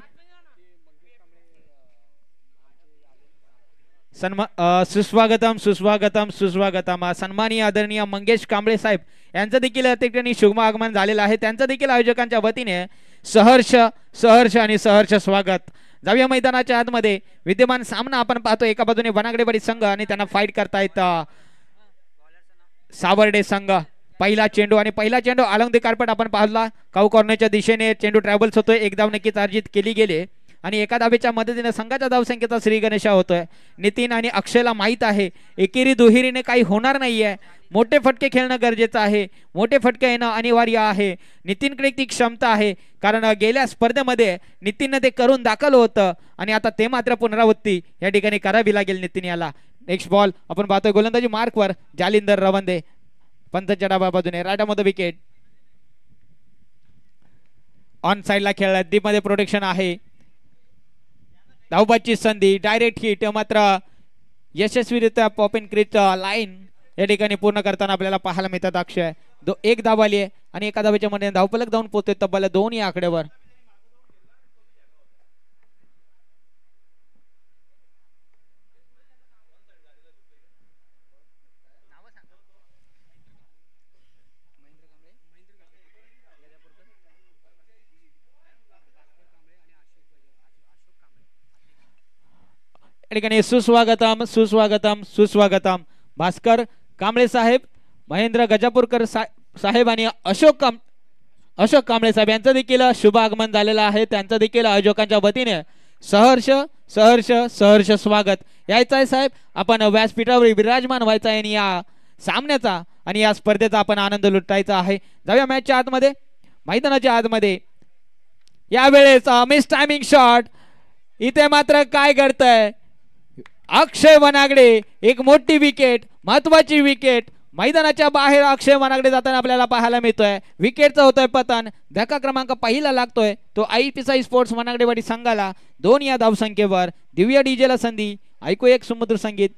सुस्वागतम सुस्वागतम सुस्वागतम. सन्माननीय आदरणीय मंगेश कांबळे साहेब यांचं देखील त्या ठिकाणी शुभ आगमन झालेलं आहे. त्यांचं देखील आयोजकांच्या वतीने सहर्ष सहर्ष आणि सहर्ष स्वागत. जाऊया मैदानाच्या आतमध्ये. विद्यमान सामना आपण पाहतो, एका बाजूने वनागडेवाडी संघ आणि त्यांना फाईट करतायत सावर्डे संघ. पहिला चेंडू आणि पहिला चेंडू अलॉंग द कार्पेट आपण पाहिला. काऊ कॉर्नरच्या दिशेने चेंडू ट्रॅव्हल्स होतोय. एक धाव नक्कीच अर्जित केली गेली आणि एका धावेच्या मदतीने संघाच्या धावसंख्येचा श्री गणेशा होतोय. नितीन आणि अक्षयला माहित आहे एकेरी दुहेरीने काही होणार नाहीये, मोठे फटके खेळणं गरजेचं आहे, मोठे फटके येणं अनिवार्य आहे. नितीनकडे ती क्षमता आहे, कारण गेल्या स्पर्धेमध्ये नितीनने ते करून दाखवलं होतं आणि आता ते मात्र पुनरावृत्ती या ठिकाणी करावी लागेल नितीन याला. नेक्स्ट बॉल आपण पाहतोय गोलंदाजी मार्कवर जालिंदर रवंदे, पंतच्या डाव्या बाजूने राईटमध्ये विकेट. ऑन साइडला खेळला, डीप मध्ये प्रोटेक्शन आहे. धावबाची संधी, डायरेक्ट हिट, मात्र यशस्वीरित्या पॉप इन क्रीज लाईन या ठिकाणी पूर्ण करताना आपल्याला पाहायला मिळतात. अक्षय एक धाव आली आहे आणि एका धावेच्या मध्ये धावफलक जाऊन पोहोचते तब्बल 2 या आकड्यावर. या ठिकाणी सुस्वागतम सुस्वागतम सुस्वागतम भास्कर कांबळे साहेब, महेंद्र गजापूरकर साहेब आणि अशोक कांबळे साहेब यांचं देखील शुभ आगमन झालेलं आहे. त्यांचं देखील आयोजकांच्या वतीने सहर्ष सहर्ष सहर्ष स्वागत. यायचं आहे साहेब, आपण व्यासपीठावर विराजमान व्हायचं आहे आणि या सामन्याचा आणि या स्पर्धेचा आपण आनंद लुटायचा आहे. जाऊया मॅचच्या आतमध्ये, मैदानाच्या आतमध्ये. यावेळेस मिस टायमिंग शॉट. इथे मात्र काय घडतंय, अक्षय वनागडे एक मोठी विकेट, महत्वाची विकेट. मैदानाच्या बाहेर अक्षय वनागडे जाताना आपल्याला पाहायला मिळतोय. विकेटचा होतोय पतन. धक्का क्रमांक पहिला लागतोय तो IPSI स्पोर्ट्स वनागडेवाडी संघाला. 2 या धावसंख्येवर. दिव्य डीजेला संधी. ऐकू एक सुमधुर संगीत.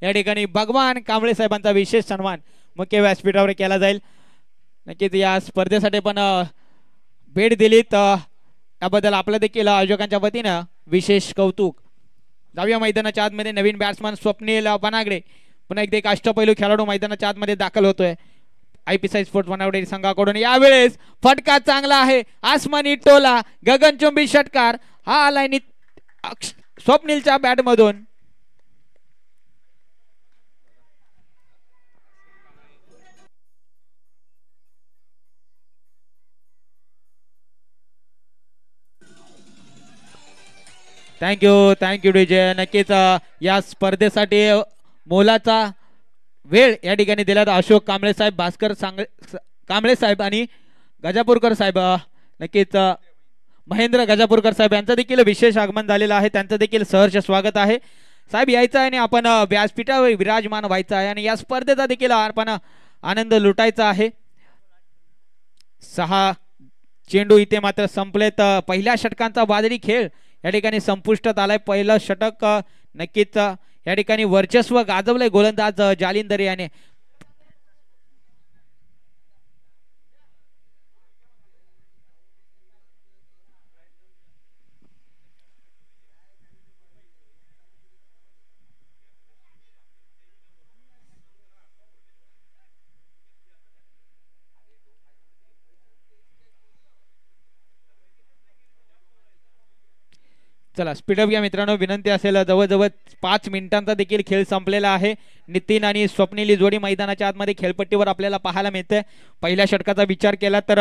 या ठिकाणी भगवान कांबळे साहेबांचा विशेष सन्मान मुख्य व्यासपीठावर केला जाईल. नक्कीच या स्पर्धेसाठी पण भेट दिली तर त्याबद्दल आपलं देखील आयोजकांच्या वतीनं विशेष कौतुक. जाऊया मैदानाच्या आतमध्ये. नवीन बॅट्समन स्वप्नील बनागडे पुन्हा एकदा एक अष्टपैलू खेळाडू मैदानाच्या आतमध्ये दाखल होतोय IPSI स्पोर्ट्स वनागडे संघाकडून. यावेळेस फटका चांगला आहे, आसमानी टोला, गगनचुंबी षटकार हा आलाय स्वप्नीलच्या बॅट मधून. Thank you DJ. नक्कीच या स्पर्धेसाठी मोलाचा वेळ या ठिकाणी दिला अशोक कांबळे साहेब, भास्कर कांबळे साहेब आणि गजापूरकर साहेब, नक्कीच महेंद्र गजापूरकर साहेब यांचं देखील विशेष आगमन झालेलं आहे. त्यांचं देखील सहर्ष स्वागत आहे. साहेब यायचं आहे आणि आपण व्यासपीठावर विराजमान व्हायचं आहे आणि या स्पर्धेचा देखील आपण आनंद लुटायचा आहे. 6 चेंडू इथे मात्र संपलेत. पहिल्या षटकांचा वादळी खेळ या ठिकाणी संपुष्टात आलाय. पहिलं षटक नक्कीच या ठिकाणी वर्चस्व गाजवलंय गोलंदाज जालिंदर याने. चला स्पीडअप घ्या मित्रांनो. विनंती असेल, जवळजवळ 5 मिनिटांचा देखील खेळ संपलेला आहे. नितीन आणि स्वप्नील जोडी मैदानाच्या आतमध्ये खेळपट्टीवर आपल्याला पाहायला मिळते. पहिल्या षटकाचा विचार केला तर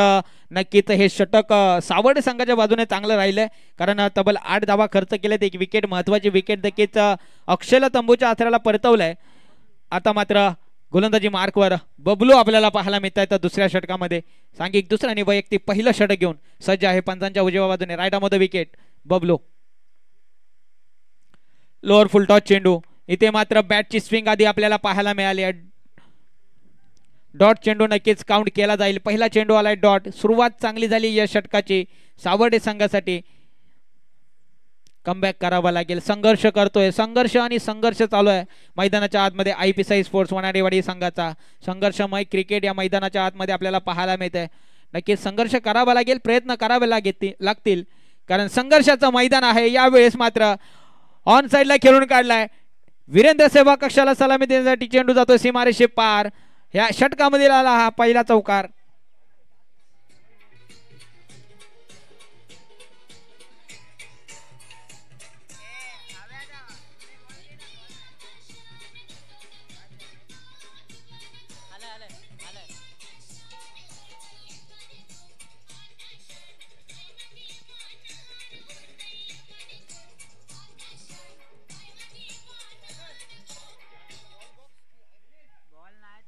नक्कीच हे षटक सावर्डे संघाच्या बाजूने चांगलं राहिलंय, कारण तब्बल 8 धावा खर्च केलेत. एक विकेट, महत्वाची विकेट देखील अक्षयला तंबूच्या आसऱ्याला परतवलंय. आता मात्र गोलंदाजी मार्कवर बबलू आपल्याला पाहायला मिळत आहे. तर दुसऱ्या षटकामध्ये सांघिक दुसरा आणि वैयक्तिक पहिलं षटक घेऊन सज्ज आहे. पंचांच्या उजव्या बाजूने राईटामध्ये wicket Bablu. Lower full toss चेंडू. इथे मात्र बॅटची स्विंग आधी आपल्याला पाहायला मिळाली. डॉट चेंडू नक्कीच काउंट केला जाईल. पहिला चेंडू आलाय डॉट. सुरुवात चांगली झाली या षटकाची सावर्डे संघासाठी. कमबॅक करावा लागेल. संघर्ष करतोय, संघर्ष आणि संघर्ष चालू आहे मैदानाच्या आतमध्ये. IPSI स्पोर्ट्स वनाडेवाडी संघाचा संघर्षमय क्रिकेट या मैदानाच्या आतमध्ये आपल्याला पाहायला मिळतंय. नक्कीच संघर्ष करावा लागेल, प्रयत्न करावे लागतील, कारण संघर्षाचं मैदान आहे. यावेळेस मात्र ऑन साइडला खेळून काढलाय. वीरेंद्र सेवा कक्षाला सलामी देण्यासाठी चेंडू जातोय सीमारेषे पार. या षटकामध्ये आला हा पहिला चौकार.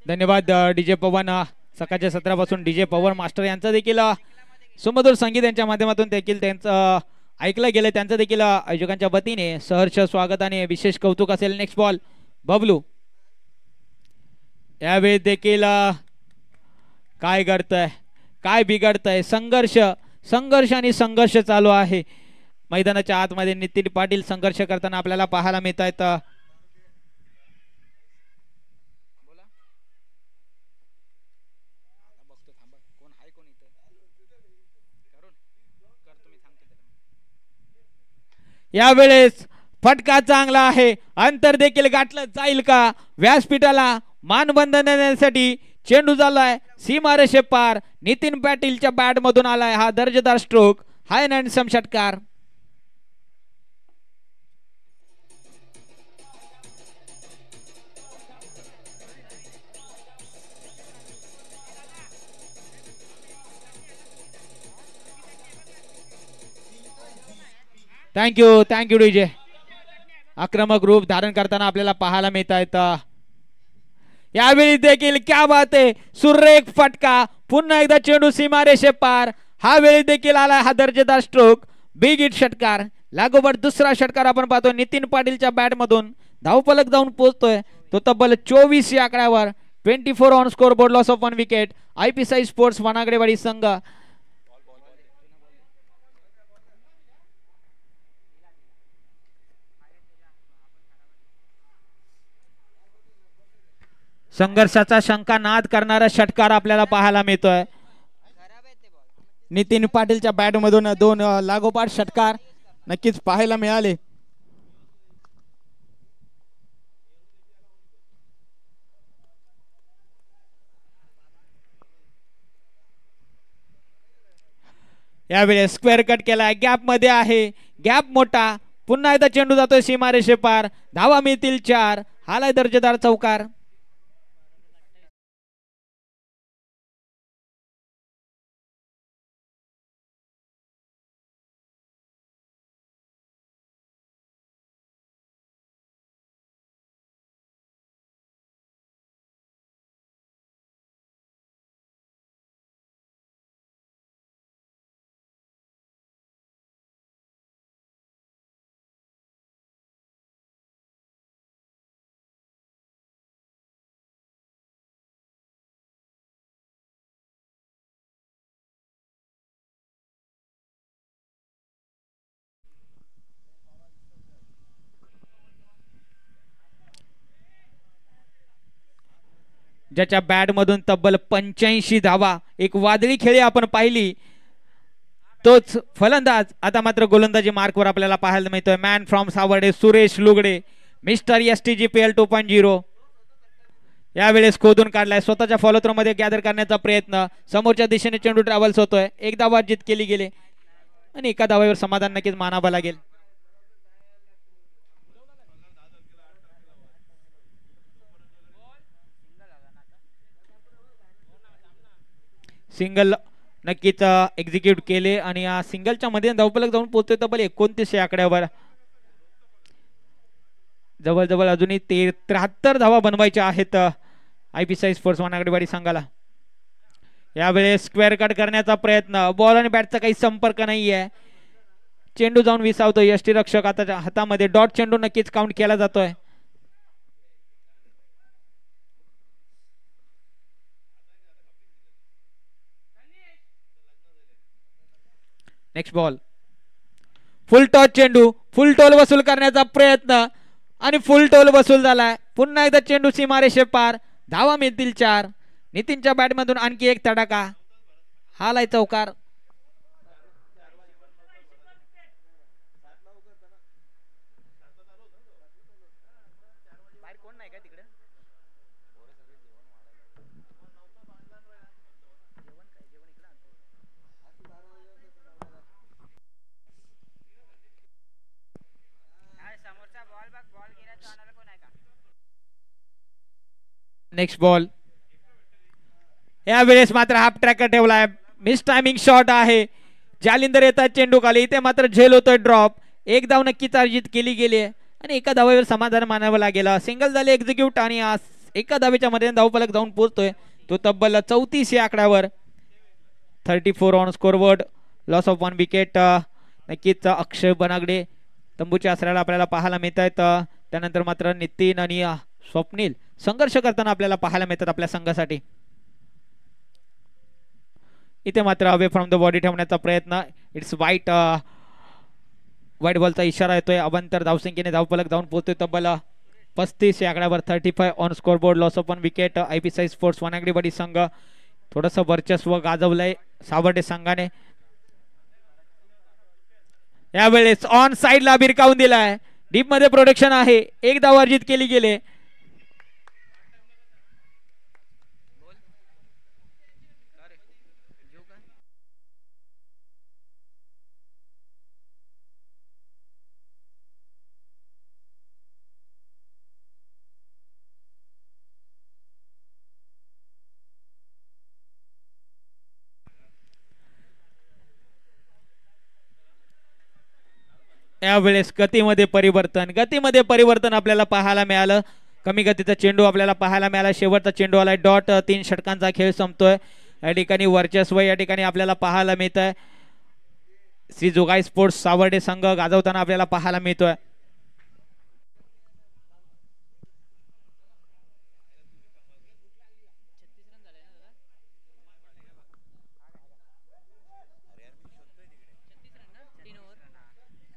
धन्यवाद डीजे पवन. सकाळच्या सत्रापासून डीजे पवन मास्टर यांचं देखील सुमधुर संगीत यांच्या माध्यमातून देखील त्यांचं ऐकलं गेलं. त्यांचं देखील आयोजकांच्या वतीने सहर्ष स्वागत आणि विशेष कौतुक असेल. Next ball Bablu. यावेळी देखील काय घडतंय काय बिघडतंय. संघर्ष संघर्ष आणि संघर्ष चालू आहे मैदानाच्या आतमध्ये. नितीन पाटील संघर्ष करताना आपल्याला पाहायला मिळत आहेत. यावेळेस फटका चांगला आहे. अंतर देखील गाठलं जाईल का. व्यासपीठाला मान बंधण्यासाठी चेंडू झालाय सीमारेषे पार. नितीन पाटीलच्या बॅट मधून आलाय हा दर्जेदार स्ट्रोक. हाय अँड सम षटकार. Thank you DJ. आक्रमक रूप धारण करताना आपल्याला पाहायला मिळत आहेत. यावेळी देखील क्या बात आहे. सुरेख फटका. पुन्हा एकदा चेंडू सीमारेषे पार. हा वेळी देखील आला हा दर्जेदार स्ट्रोक. बिग हिट षटकार. लागोपाठ दुसरा षटकार आपण पाहतो नितीन पाटीलच्या बॅट मधून. धावफलक जाऊन पोहोचतोय तो तब्बल 24 या आकड्यावर. 24 on score board. Loss of 1 wicket. IPSI sports Vanagadewadi संघ. संघर्षाचा शंका नाद करणारा षटकार आपल्याला पाहायला मिळतोय. नितीन पाटीलच्या बॅट मधून 2 लागोपाठ षटकार नक्कीच पाहायला मिळाले. यावेळी स्क्वेअर कट केलाय. गॅप मध्ये आहे. गॅप मोठा. पुन्हा एकदा चेंडू जातोय सीमारेषे पार. धावा मिळतील 4. हालाय दर्जेदार चौकार. ज्याच्या बॅट मधून तब्बल 85 धावा. एक वादळी खेळी आपण पाहिली तोच फलंदाज आता मात्र गोलंदाजी मार्कवर आपल्याला पाहायला मिळतोय. मॅन फ्रॉम सावर्डे सुरेश लुगडे. Mister STGPL 2.0. यावेळेस खोदून काढलाय. स्वतःच्या फॉलो थ्रो मध्ये गॅदर करण्याचा प्रयत्न. समोरच्या दिशेने चेंडू ट्रॅव्हल्स होतोय. एक धावा जित केली गेली आणि एका धावावर समाधान नक्कीच मानावं लागेल. सिंगल नक्कीच एक्झिक्यूट केले आणि या सिंगलच्या मध्ये धावफलक जाऊन पोहोचतोय तब्बल 29 या आकड्यावर. जवळजवळ अजूनही 73 धावा बनवायच्या आहेत IPSI स्पोर्ट्स वनागडेवाडी संघाला. यावेळेस स्क्वेअर कट करण्याचा प्रयत्न. बॉल आणि बॅटचा काही संपर्क नाहीये. चेंडू जाऊन विसावतोय. यष्टीरक्षक आता हातामध्ये. डॉट चेंडू नक्कीच काउंट केला जातोय. Next ball. फुल टॉस चेंडू. फुल टोल वसूल करण्याचा प्रयत्न आणि फुल टोल वसूल झालाय. पुन्हा एकदा चेंडू सीमारेषे पार. धावा मिळतील 4. नितीनच्या बॅट मधून आणखी एक तडाखा. हालाय चौकार. Next ball. यावेळेस मात्र हाफ ट्रॅकर ठेवलाय. मिस टायमिंग शॉट आहे. जालिंदर येतात चेंडू खाली. इथे मात्र झेल होतोय ड्रॉप. एक धाव नक्कीच अर्जित केली गेली आणि एका धावावर समाधान मानावं लागेल. सिंगल झाले एक्झिक्यूट आणि एका धावेच्या मध्ये धावफलक जाऊन पोहोचतोय तो तब्बल 34 या आकड्यावर. 34 on scoreboard. Loss of 1 wicket. नक्कीच अक्षय बनागडे तंबूच्या आसऱ्याला आपल्याला पाहायला मिळत आहेत. त्यानंतर मात्र नितीन आणि स्वप्नील संघर्ष करताना आपल्याला पाहायला मिळतात आपल्या संघासाठी. इथे मात्र अवे फ्रॉम द बॉडी ठेवण्याचा प्रयत्न. इट्स वाईट. वाईट बॉलचा इशारा येतोय. अवंतर धावसंख्येने धावफलक जाऊन पोहोचतोय तब्बल 35 या आकड्यावर. 35 on scoreboard. Loss of 1 wicket. IPSI sports Vanagadiwadi संघ थोडंसं वर्चस्व गाजवलंय सावर्डे संघाने. यावेळेस ऑन साइडला भिरकावून दिलाय. डीप मध्ये प्रोटेक्शन आहे. एक धाव अर्जित केली गेले. यावेळेस गतीमध्ये परिवर्तन आपल्याला पाहायला मिळालं. कमी गतीचा चेंडू आपल्याला पाहायला मिळाला. शेवटचा चेंडू आलाय. डॉट. 3 षटकांचा खेळ संपतोय. या ठिकाणी वर्चस्व या ठिकाणी आपल्याला पाहायला मिळत आहे. श्री जोगाई स्पोर्ट्स सावर्डे संघ गाजवताना आपल्याला पाहायला मिळतोय.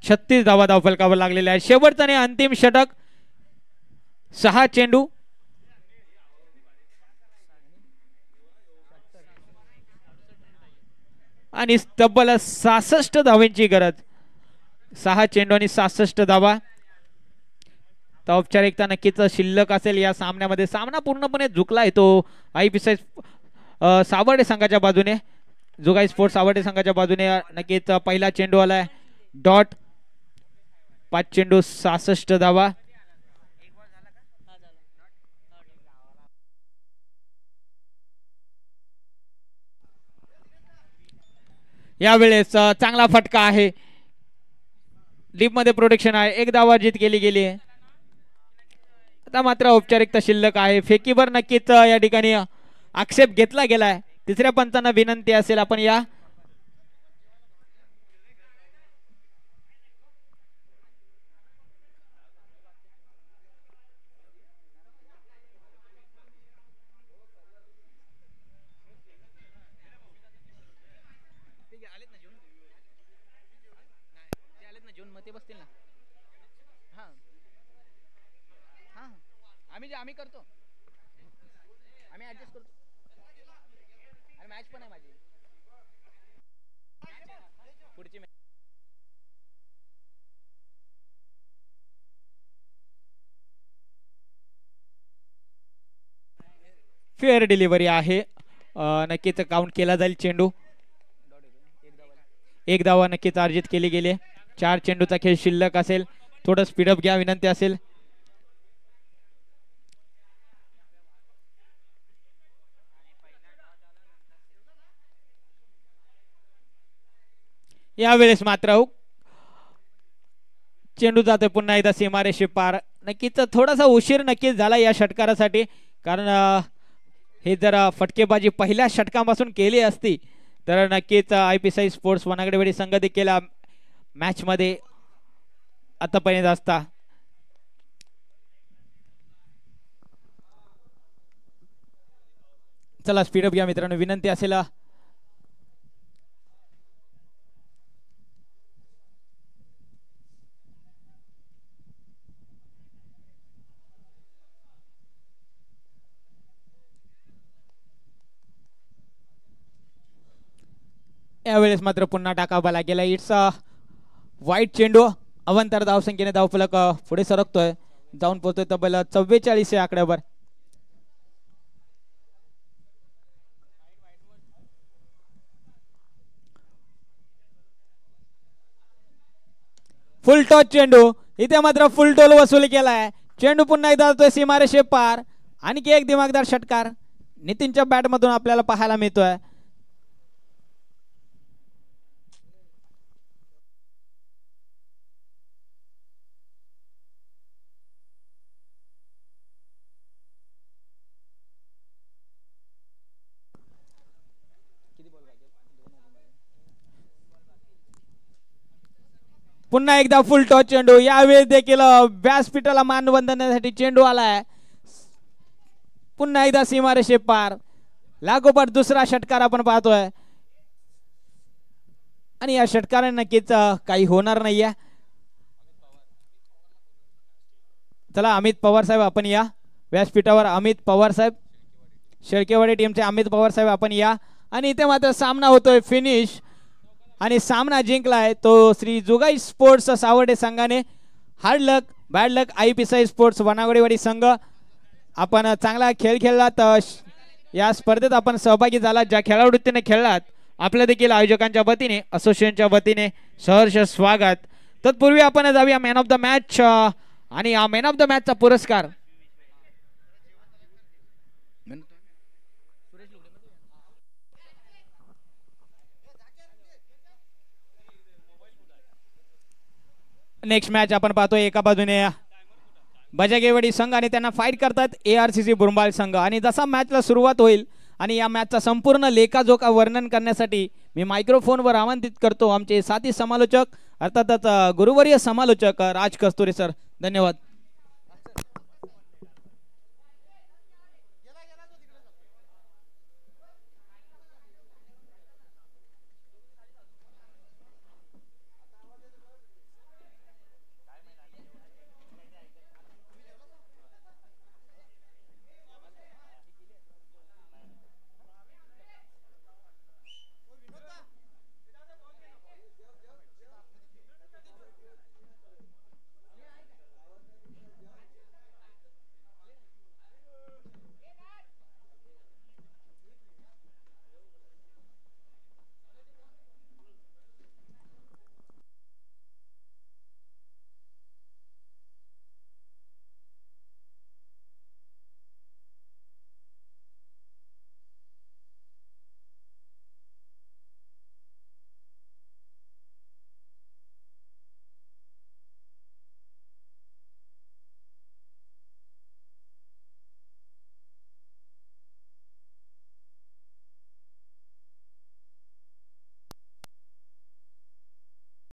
छत्तीस धावा धावफलकावर लागलेल्या आहेत. शेवटचा आणि अंतिम षटक. 6 चेंडू आणि तब्बल 66 धावांची गरज. 6 चेंडू आणि 66 धावा. तर औपचारिकता नक्कीच शिल्लक असेल या सामन्यामध्ये. सामना पूर्णपणे झुकला आहे तो IPSI सावर्डे संघाच्या बाजूने. जोगाई स्पोर्ट्स सावर्डे संघाच्या बाजूने नक्कीच पहिला चेंडू आलाय. डॉट. 5 चेंडू 66 धावा. यावेळेस चांगला फटका आहे. डीप मध्ये प्रोटेक्शन आहे. एक धाव अर्जित केली गेली आहे. आता मात्र औपचारिकता शिल्लक आहे. फेकीवर नक्कीच या ठिकाणी आक्षेप घेतला गेलाय. तिसऱ्या पंचांना विनंती असेल आपण या आम्ही करतो. आम्ही ऍडजस्ट करतो. आणि मॅच पण आहे माझी पुढची. फेअर डिलिव्हरी आहे. नक्कीच काउंट केला जाईल चेंडू. एक धावा नक्कीच अर्जित केली गेली. 4 चेंडूचा खेळ शिल्लक असेल. थोडं स्पीडअप घ्या विनंती असेल. यावेळेस मात्र चेंडू जातोय पुन्हा एकदा सीमारेषे पार. नक्कीच थोडासा उशीर नक्कीच झाला या षटकारासाठी. कारण हे जर फटकेबाजी पहिल्या षटकापासून केली असती तर नक्कीच IPSI स्पोर्ट्स वनागडेवाडी संघ देखील मॅच मध्ये आतापर्यंत असता. चला स्पीडअप घ्या मित्रांनो विनंती असेल. यावेळेस मात्र पुन्हा टाकावा गेला. इट्स वाईट चेंडू. अवंतर धावसंख्येने धावफलक पुढे सरकतोय. जाऊन पोहोचतोय तब्बल 44 या आकड्यावर. फुल टॉस चेंडू. इथे मात्र फुल टोल वसूल केलाय. चेंडू पुन्हा एकदा जातोय सीमारेषे पार. आणखी एक दिमागदार षटकार नितीनच्या बॅट मधून आपल्याला पाहायला मिळतोय. पुन्हा एकदा फुल टॉस चेंडू, यावेळी देखील व्यासपीठाला मान वंदण्यासाठी चेंडू आलाय. पुन्हा एकदा सीमारेषे पार, लागोपाठ दुसरा षटकार आपण पाहतोय आणि या षटकाराने नक्कीच काही होणार नाहीये. चला अमित पवार साहेब आपण या व्यासपीठावर. अमित पवार साहेब, शेळकेवाडी टीमचे अमित पवार साहेब आपण या. आणि इथे मात्र सामना होतोय फिनिश आणि सामना जिंकलाय तो श्री जुगाई स्पोर्ट्स सावर्डे संघाने. हार्ड लक बॅड लक IPSI स्पोर्ट्स वनागडेवाडी संघ. आपण चांगला खेळ खेळलात, या स्पर्धेत आपण सहभागी झालात, ज्या खेळाडूतीने खेळलात आपल्या देखील आयोजकांच्या वतीने असोसिएशनच्या वतीने सहर्ष स्वागत. तत्पूर्वी आपण जाऊया मॅन ऑफ द मॅच आणि हा मॅन ऑफ द मॅचचा पुरस्कार नेक्स्ट मॅच आपण पाहतोय. एका बाजूने बजागेवाडी संघ आणि त्यांना फाईट करतात ARCC बुरंबाल संघ. आणि जसा मॅचला सुरुवात होईल आणि या मॅचचा संपूर्ण लेखाजोखा वर्णन करण्यासाठी मी मायक्रोफोनवर आमंत्रित करतो आमचे साथी समालोचक अर्थातच गुरुवर्य समालोचक राज कस्तुरे सर. धन्यवाद.